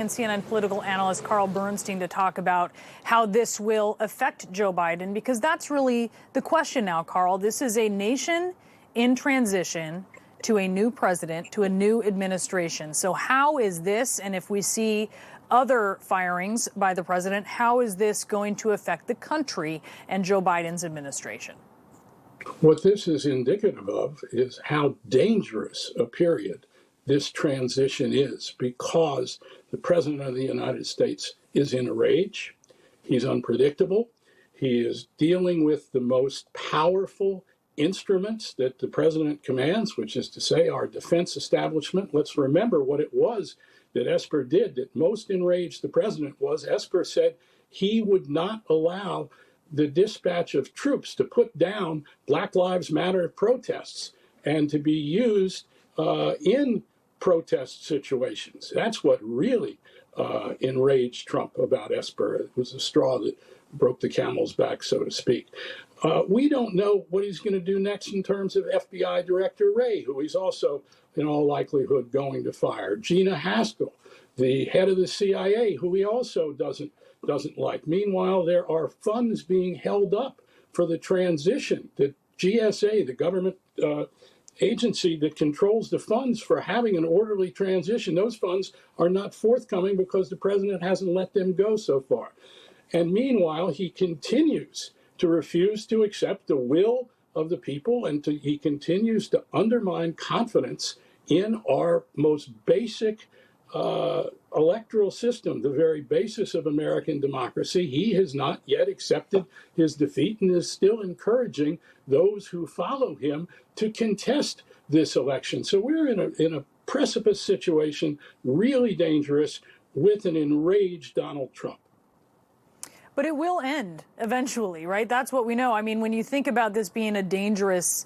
And CNN political analyst Carl Bernstein to talk about how this will affect Joe Biden, because that's really the question now, Carl. This is a nation in transition to a new president, to a new administration. So how is this, and if we see other firings by the president, how is this going to affect the country and Joe Biden's administration? What this is indicative of is how dangerous a period this transition is, because the President of the United States is in a rage. He's unpredictable. He is dealing with the most powerful instruments that the president commands, which is to say our defense establishment. Let's remember what it was that Esper did that most enraged the president was Esper said he would not allow the dispatch of troops to put down Black Lives Matter protests and to be used in protest situations. That's what really enraged Trump about Esper. It was the straw that broke the camel's back, so to speak. We don't know what he's going to do next in terms of FBI Director Wray, who he's also, in all likelihood, going to fire. Gina Haspel, the head of the CIA, who he also doesn't like. Meanwhile, there are funds being held up for the transition. The GSA, the government agency that controls the funds for having an orderly transition, those funds are not forthcoming because the president hasn't let them go so far. And meanwhile, he continues to refuse to accept the will of the people, and he continues to undermine confidence in our most basic electoral system, the very basis of American democracy. He has not yet accepted his defeat and is still encouraging those who follow him to contest this election. So we're in a precipice situation, really dangerous, with an enraged Donald Trump. But it will end eventually, right? That's what we know. I mean, when you think about this being a dangerous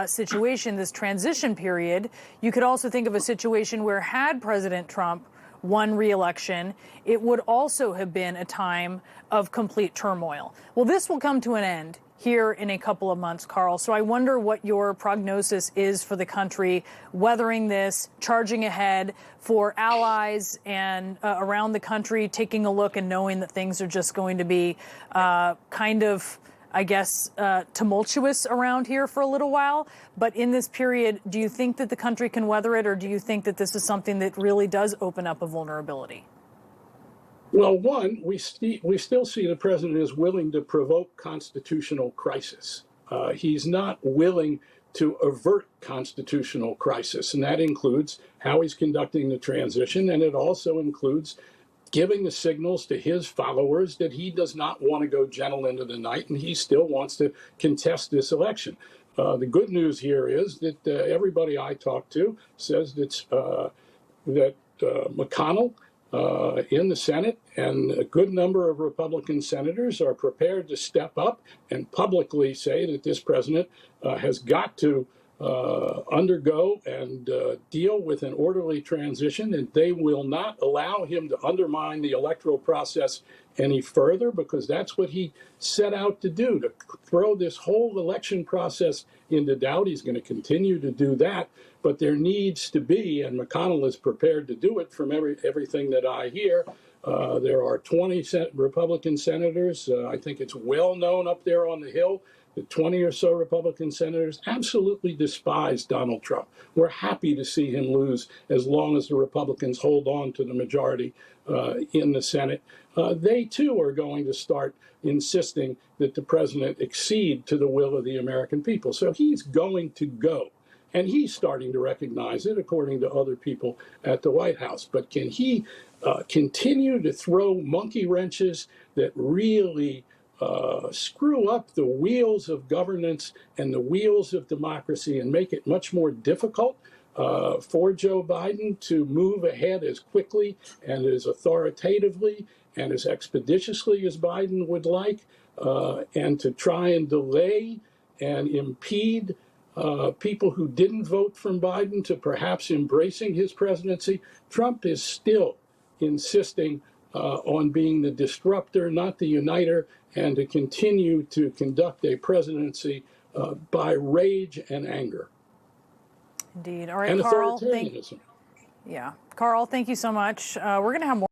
situation, this transition period, you could also think of a situation where had President Trump won re-election, it would also have been a time of complete turmoil. Well, this will come to an end here in a couple of months, Carl. So I wonder what your prognosis is for the country weathering this, charging ahead, for allies and around the country taking a look and knowing that things are just going to be kind of, I guess, tumultuous around here for a little while. But in this period, do you think that the country can weather it, or do you think that this is something that really does open up a vulnerability? Well, one, we still see the president is willing to provoke constitutional crisis. He's not willing to avert constitutional crisis, and that includes how he's conducting the transition, and it also includes giving the signals to his followers that he does not want to go gentle into the night, and he still wants to contest this election. The good news here is that everybody I talk to says that McConnell in the Senate and a good number of Republican senators are prepared to step up and publicly say that this president has got to undergo and deal with an orderly transition, and they will not allow him to undermine the electoral process any further, because that's what he set out to do, to throw this whole election process into doubt. He's going to continue to do that, but there needs to be, and McConnell is prepared to do it from everything that I hear. There are 20 Republican senators. I think it's well known up there on the Hill that 20 or so Republican senators absolutely despise Donald Trump. We're happy to see him lose as long as the Republicans hold on to the majority in the Senate. They, too, are going to start insisting that the president accede to the will of the American people. So he's going to go. And he's starting to recognize it, according to other people at the White House. But can he continue to throw monkey wrenches that really screw up the wheels of governance and the wheels of democracy and make it much more difficult for Joe Biden to move ahead as quickly and as authoritatively and as expeditiously as Biden would like, and to try and delay and impede people who didn't vote for Biden to perhaps embracing his presidency? Trump is still insisting on being the disruptor, not the uniter, and to continue to conduct a presidency by rage and anger. Indeed. All right, and Carl. authoritarianism. Yeah. Carl, thank you so much. We're going to have more.